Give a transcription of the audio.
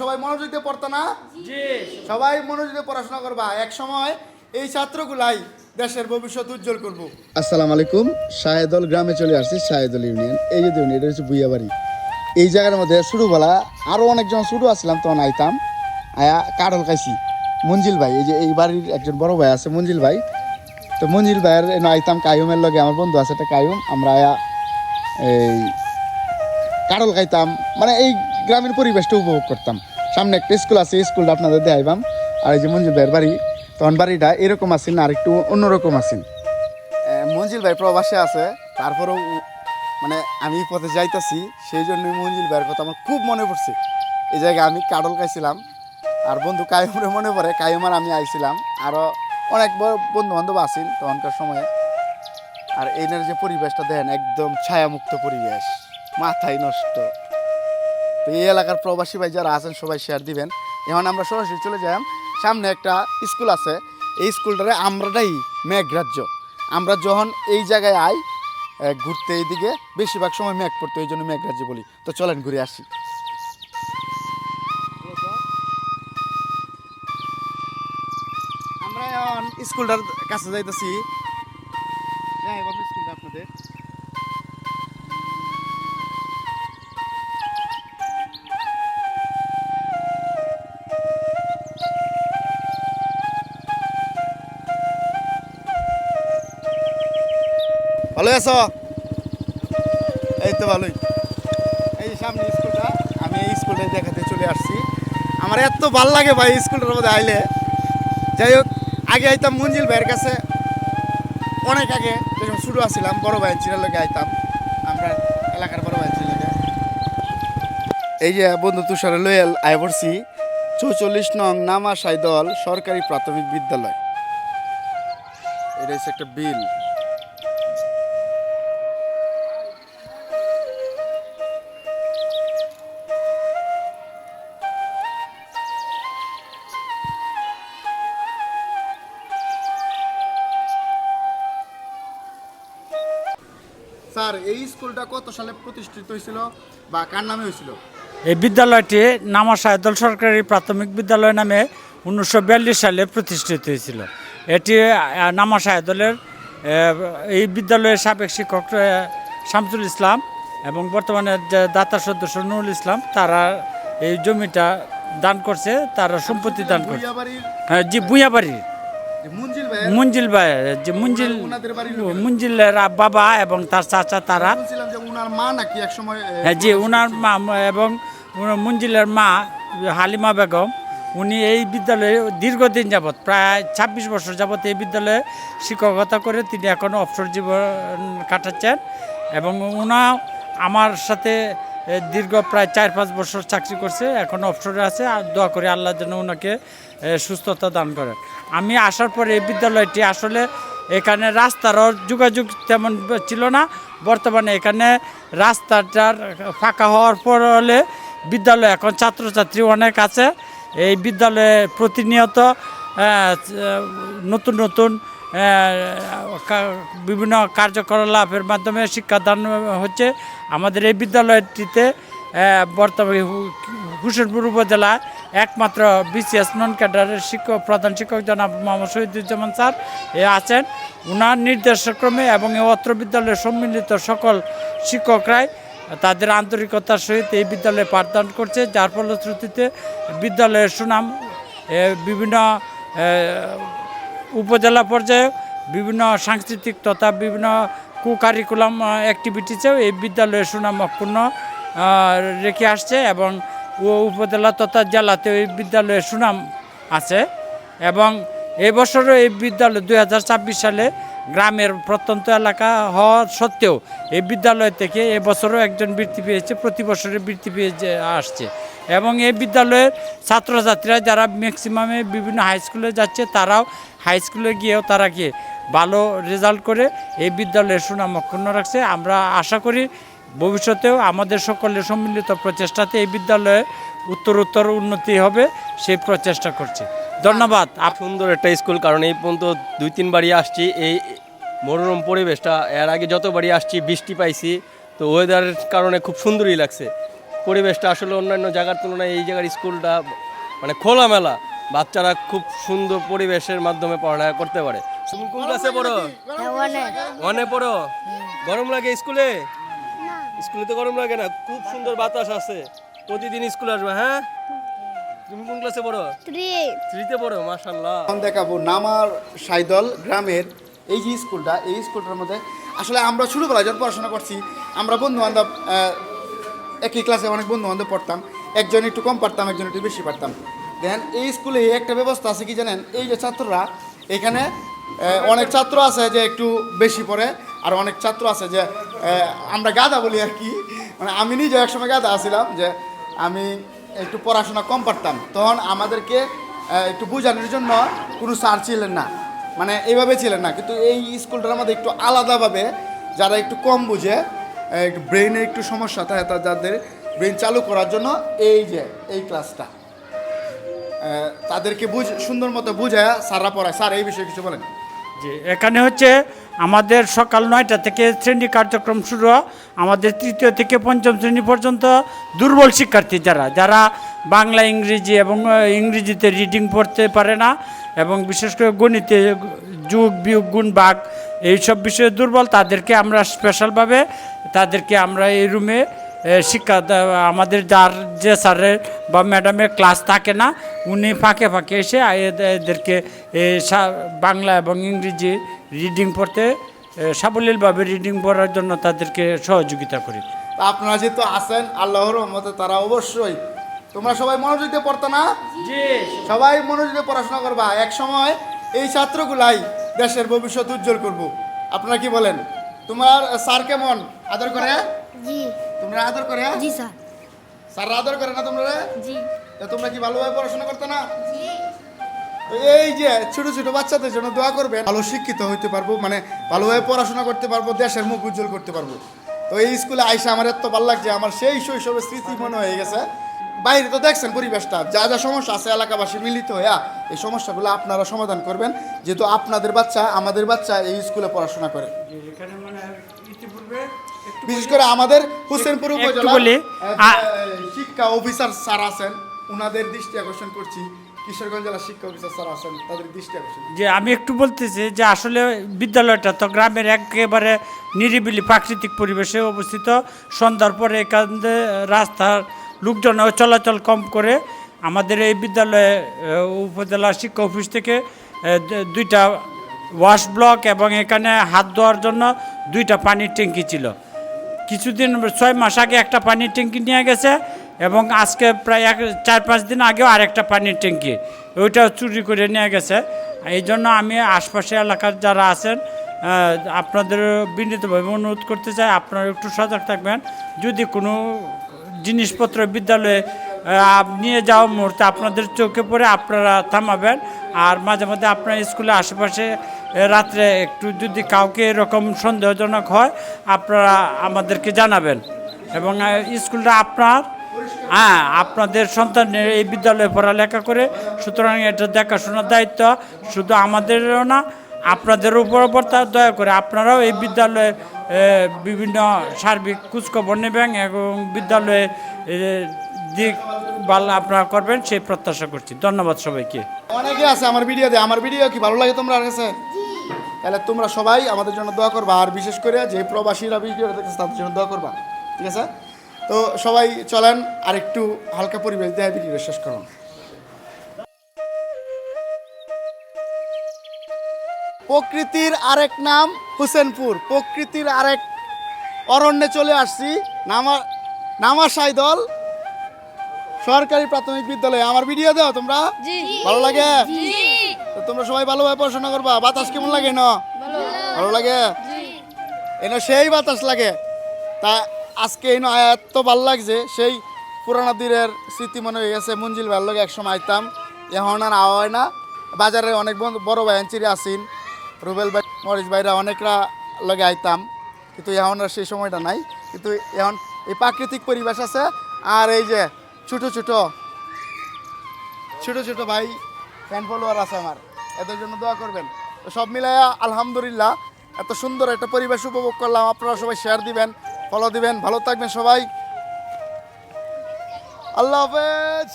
সবাই মনোযোগ দিয়ে পড়তো না? জি। সবাই মনোযোগ দিয়ে পড়াশোনা করবা, এক সময় এই ছাত্রগুলাই দেশের ভবিষ্যৎ উজ্জ্বল করব। আসসালামু আলাইকুম। শাহেদল গ্রামে চলে আসছি, শাহেদল ইউনিয়ন। এই যে দেখুন, এটা হচ্ছে বুইয়াবাড়ি। এই জায়গার মধ্যে ছোটোবেলা আরও অনেকজন ছোটো আসলাম, তখন আইতাম, আয়া কাঠল খাইছি। মঞ্জিল ভাই, এই যে এই বাড়ির একজন বড় ভাই আছে মঞ্জিল ভাই, তো মঞ্জিল ভাইয়ের আইতাম কায়ুমের লগে, আমার বন্ধু আছে একটা কায়ুম, আমরা আয়া এই কাঠল খাইতাম, মানে এই গ্রামের পরিবেশটা উপভোগ করতাম। সামনে একটা স্কুল আছে, স্কুলটা আপনাদের দেখাইবাম। আর এই যে মঞ্জিল ভাইয়ের বাড়ি, তখন বাড়িটা এরকম আসেন না, আর একটু অন্যরকম আসেন। মঞ্জিল ভাই প্রবাসে আছে, তারপরেও মানে আমি পথে যাইতাছি, সেই জন্যই মঞ্জিল ভাইয়ের কথা আমার খুব মনে পড়ছে। এই জায়গায় আমি কাঠল খাইছিলাম, আর বন্ধু কায়ুমরে মনে পড়ে, কায়ুম আর আমি আইছিলাম, আরও অনেক বন্ধু বান্ধব আছেন তখনকার সময়ে। আর এইনার যে পরিবেশটা দেখেন, একদম ছায়ামুক্ত পরিবেশ, মাথায় নষ্ট। তো এই এলাকার প্রবাসী ভাই যারা আছেন সবাই শেয়ার দিবেন। এখন আমরা সরাসরি চলে যাই, সামনে একটা স্কুল আছে, এই স্কুলটারে আমরাটাই মেঘরাজ্য। আমরা যখন এই জায়গায় আই ঘুরতে, এইদিকে বেশিরভাগ সময় মেঘ পড়তো, এই জন্য মেঘরাজ্য বলি। তো চলেন ঘুরে আসি। আমরা এখন স্কুলটার কাছে যাইতেছি, স্কুলটা আপনাদের ভালো আছো? এই তো ভালোই। এই সামনে স্কুলটা, আমি এই স্কুলটা দেখাতে চলে আসছি। আমার এত ভাল লাগে ভাই স্কুলটার মধ্যে আইলে। যাই হোক, আগে আইতাম মঞ্জিল ভাইয়ের কাছে, অনেক আগে যখন শুরু আসছিলাম, বড় ভাই ছিলার লোকে আইতাম, আমরা এলাকার বড় ভাই ছিল। এই যে বন্ধু তুষারে লয়েল আয় পড়ছি ৪৪ নং নামা সাইদল সরকারি প্রাথমিক বিদ্যালয়। এটা হচ্ছে একটা বিল। স্যার, এই স্কুলটা কত সালে প্রতিষ্ঠিত হয়েছিল বা কার নামে হয়েছিল? এই বিদ্যালয়টি নামা সাহেদল সরকারি প্রাথমিক বিদ্যালয় নামে 1942 সালে প্রতিষ্ঠিত হয়েছিল। এটি নামা সাহেদলের এই বিদ্যালয়ের সাবেক শিক্ষক শামসুল ইসলাম এবং বর্তমানে যে দাতা সদস্য নুরুল ইসলাম, তারা এই জমিটা দান করছে, তারা সম্পত্তি দান করছে। হ্যাঁ জি, ভুঁইয়াবাড়ির মঞ্জিল ভাই, যে মঞ্জিলের বাবা এবং তার চাচা, তারা মা নাকি এক সময়। হ্যাঁ জি, উনার মা এবং মঞ্জিলের মা হালিমা বেগম, উনি এই বিদ্যালয়ে দীর্ঘদিন যাবৎ, প্রায় 26 বছর যাবৎ এই বিদ্যালয়ে শিক্ষকতা করে তিনি এখনও অবসর জীবন কাটাচ্ছেন। এবং উনা আমার সাথে দীর্ঘ প্রায় 4-5 বছর চাকরি করছে, এখনও অবসরে আছে। আর দোয়া করি আল্লাহ যেন ওনাকে সুস্থতা দান করেন। আমি আসার পরে এই বিদ্যালয়টি আসলে এখানে রাস্তারও যোগাযোগ তেমন ছিল না। বর্তমানে এখানে রাস্তাটার ফাঁকা হওয়ার পর হলে বিদ্যালয়ে এখন ছাত্রছাত্রী অনেক আছে। এই বিদ্যালয়ে প্রতিনিয়ত নতুন নতুন বিভিন্ন কার্যকলাপের মাধ্যমে শিক্ষাদান হচ্ছে। আমাদের এই বিদ্যালয়টিতে বর্তমানে হোসেনপুর উপজেলা একমাত্র বিসিএস নন ক্যাডারের প্রধান শিক্ষক জনাব মোহাম্মদ শহীদুজ্জামান স্যার আছেন। ওনার নির্দেশক্রমে এবং অত্র বিদ্যালয়ের সম্মিলিত সকল শিক্ষকরাই তাদের আন্তরিকতার সহিত এই বিদ্যালয়ে পাঠদান করছে, যার ফলশ্রুতিতে বিদ্যালয়ের সুনাম বিভিন্ন উপজেলা পর্যায়ে বিভিন্ন সাংস্কৃতিক তথা বিভিন্ন কারিকুলাম অ্যাক্টিভিটিসেও এই বিদ্যালয়ের সুনাম অক্ষুণ্ণ রেখে আসছে এবং উপজেলা তথা জেলাতেও এই বিদ্যালয়ের সুনাম আছে। এবং এবছরও এই বিদ্যালয় 2026 সালে গ্রামের প্রত্যন্ত এলাকা হওয়া সত্ত্বেও এই বিদ্যালয় থেকে এবছরও একজন বৃত্তি পেয়েছে, প্রতি বছরে বৃত্তি পেয়ে আসছে। এবং এই বিদ্যালয়ের ছাত্রছাত্রীরা যারা ম্যাক্সিমামে বিভিন্ন হাই স্কুলে যাচ্ছে, তারাও হাই স্কুলে গিয়েও তারা গিয়ে ভালো রেজাল্ট করে এই বিদ্যালয়ের সুনাম অক্ষুণ্ণ রাখছে। আমরা আশা করি ভবিষ্যতেও আমাদের সকলের সম্মিলিত প্রচেষ্টাতে এই বিদ্যালয়ে উত্তরোত্তর উন্নতি হবে, সেই প্রচেষ্টা করছি। ধন্যবাদ। সুন্দর একটা স্কুল, কারণ এই পর্যন্ত 2-3 বারই আসছি। এই মনোরম পরিবেশটা, এর আগে যতবারই আসছি বৃষ্টি পাইছি, তো ওয়েদারের কারণে খুব সুন্দরই লাগছে। পরিবেশটা আসলে অন্যান্য জায়গার তুলনায় এই জায়গার স্কুলটা মানে খোলামেলা, বাচ্চারা খুব সুন্দর পরিবেশের মাধ্যমে পড়ালেখা করতে পারে। তুমি কোন ক্লাসে পড়ো? ওয়ানে পড়ো? গরম লাগে স্কুলে? স্কুলে তো গরম লাগে না, খুব সুন্দর বাতাস আছে, প্রতিদিন স্কুলে আসবে। হ্যাঁ, তুমি কোন ক্লাসে পড়ো? 3-তে পড়ো, মাশাআল্লাহ। এখন দেখাবো নামার সাইদল গ্রামের এই যে স্কুলটা, এই স্কুলটার মধ্যে আসলে আমরা ছোটোবেলায় যখন পড়াশোনা করছি, আমরা বন্ধু বান্ধব একই ক্লাসে অনেক বন্ধু বান্ধব পড়তাম, একজন একটু কম পারতাম, একজন একটু বেশি পারতাম। দেন এই স্কুলে একটা ব্যবস্থা আছে কি জানেন, এই যে ছাত্ররা এখানে অনেক ছাত্র আছে যে একটু বেশি পড়ে, আর অনেক ছাত্র আছে যে আমরা গাধা বলি আর কি, মানে আমি নিজে একসময় গাধা আছিলাম, যে আমি একটু পড়াশোনা কম পারতাম, তখন আমাদেরকে একটু বোঝানোর জন্য কোনো স্যার ছিলেন না, মানে এইভাবে ছিলেন না। কিন্তু এই স্কুলটার মধ্যে একটু আলাদাভাবে যারা একটু কম বুঝে, একটু ব্রেনে একটু সমস্যা থাকে, যাদের ব্রেন চালু করার জন্য এই যে এই ক্লাসটা তাদেরকে সুন্দর মতো বুঝায় স্যাররা পড়ায়। স্যার এই বিষয়ে কিছু বলেন। জি, এখানে হচ্ছে আমাদের সকাল 9টা থেকে শ্রেণী কার্যক্রম শুরু হয়। আমাদের 3য় থেকে 5ম শ্রেণী পর্যন্ত দুর্বল শিক্ষার্থী যারা বাংলা, ইংরেজি এবং ইংরেজিতে রিডিং পড়তে পারে না, এবং বিশেষ করে গণিতে যোগ বিয়োগ গুণ ভাগ এইসব বিষয়ে দুর্বল, তাদেরকে আমরা স্পেশালভাবে আমরা এই রুমে শিক্ষা আমাদের যে স্যারের বা ম্যাডামের ক্লাস থাকে না, উনি ফাঁকে ফাঁকে এসে এদেরকে বাংলা এবং ইংরেজি রিডিং পড়তে সাবলীলভাবে রিডিং পড়ার জন্য তাদেরকে সহযোগিতা করি। তা আপনারা যেহেতু আছেন আল্লাহর রহমতে, তারা অবশ্যই তোমরা সবাই মনোযোগ দিয়ে পড়তো না? জি, সবাই মনোযোগ দিয়ে পড়াশোনা করবা, এক সময় এই ছাত্রগুলাই দেশের ভবিষ্যৎ উজ্জ্বল করব। আপনারা কি বলেন? তোমার স্যার কেমন আদর করে? জি তোমরা আদর করে? জি স্যার। স্যার আদর করে না তোমরা? জি তোমরা কি ভালোভাবে পড়াশোনা করতে না? তো এই যে ছোট ছোট বাচ্চাদের জন্য দোয়া করবেন, ভালো শিক্ষিত হইতে পারবো, মানে ভালোভাবে পড়াশোনা করতে পারবো, দেশের মুখ উজ্জ্বল করতে পারবো। তো এই স্কুলে আইসা আমার এত ভালো লাগছে, আমার সেই শৈশবের স্মৃতি মনে হয়ে গেছে। বাইরে তো দেখছেন পরিবেশটা, যা যা সমস্যা আছে এলাকাবাসী মিলিত হইয়া এই সমস্যাগুলো আপনারা সমাধান করবেন, যেহেতু আপনাদের বাচ্চা আমাদের বাচ্চা এই স্কুলে পড়াশোনা করে। বিশেষ করে আমাদের হোসেনপুর উপজেলার শিক্ষা অফিসার স্যার আছেন, ওনাদের দৃষ্টি আকর্ষণ করছি। কিশোরগঞ্জ জেলার শিক্ষা অফিসার স্যার আছেন, তাদের দৃষ্টি আকর্ষণ। যে আমি একটু বলতেছি যে আসলে বিদ্যালয়টা তো গ্রামের একেবারে নিরিবিলি প্রাকৃতিক পরিবেশে অবস্থিত। সন্ধ্যার পরে এখানে রাস্তার লোকজন চলাচল কম করে। আমাদের এই বিদ্যালয়ে উপজেলা শিক্ষা অফিস থেকে 2টা ওয়াশ ব্লক এবং এখানে হাত ধোয়ার জন্য 2টা পানির ট্যাঙ্কি ছিল। কিছুদিন 6 মাস আগে একটা পানির ট্যাঙ্কি নিয়ে গেছে, এবং আজকে প্রায় 4-5 দিন আগেও আরেকটা পানির ট্যাঙ্কি ওইটাও চুরি করে নিয়ে গেছে। এই জন্য আমি আশপাশে এলাকার যারা আছেন আপনাদের বিনীতভাবে অনুরোধ করতে চাই, আপনারা একটু সজাগ থাকবেন। যদি কোনো জিনিসপত্র বিদ্যালয়ে নিয়ে যাওয়ার মুহূর্তে আপনাদের চোখে পড়ে আপনারা থামাবেন। আর মাঝে মাঝে আপনার স্কুলের আশেপাশে রাত্রে একটু যদি কাউকে এরকম সন্দেহজনক হয় আপনারা আমাদেরকে জানাবেন। এবং স্কুলটা আপনাদের সন্তানের এই বিদ্যালয়ে পড়ালেখা করে, সুতরাং এটা দেখাশোনার দায়িত্ব শুধু আমাদেরও না, আপনাদের উপরও পড়তে। দয়া করে আপনারাও এই বিদ্যালয়ে বিভিন্ন সার্বিক খোঁজখবর নেবেন এবং বিদ্যালয়ে দিক ভালো আপনারা করবেন সেই প্রত্যাশা করছি। ধন্যবাদ সবাইকে। অনেকে আছে আমার ভিডিও কি ভালো লাগে তোমরা কাছে? তাহলে তোমরা সবাই আমাদের জন্য দোয়া করবা, আর বিশেষ করে যে প্রবাসীরা ভিডিও দেখতেছে তাদের জন্য দোয়া করবা, ঠিক আছে? তো সবাই চলেন আর একটু হালকা পরিবেশ দেয় ভিডিও শেষ করুন। প্রকৃতির আরেক নাম হোসেনপুর, প্রকৃতির আরেক অরণ্যে চলে আসছি। নামা সাইদল সরকারি প্রাথমিক বিদ্যালয়ে। আমার ভিডিও দাও তোমরা, ভালো লাগে? তো তোমরা সবাই ভালোভাবে পড়াশোনা করবা। বাতাস কেমন লাগে? ভালো লাগে? এনে সেই বাতাস লাগে। তা আজকে এনে এত ভালো লাগছে, সেই পুরানো দিনের স্মৃতি মনে হয়ে গেছে। মঞ্জিল ভালো লাগে, একসময় আইতাম, এখন আর আওয়া হয় না। বাজারে অনেক বড় ভাই আনচিরি আসিন, রুবেল ভাই, মরিচ ভাইরা অনেকরা লগে আইতাম, কিন্তু এখন আর সেই সময়টা নাই। কিন্তু এখন এই প্রাকৃতিক পরিবেশ আছে, আর এই যে ছোট ছোট ভাই ফ্যান ফলোয়ার আছে আমার, এদের জন্য দোয়া করবেন। তো সব মিলাইয়া আলহামদুলিল্লাহ এত সুন্দর একটা পরিবেশ উপভোগ করলাম। আপনারা সবাই শেয়ার দিবেন, ফলো দিবেন, ভালো থাকবেন সবাই। আল্লাহ হাফেজ।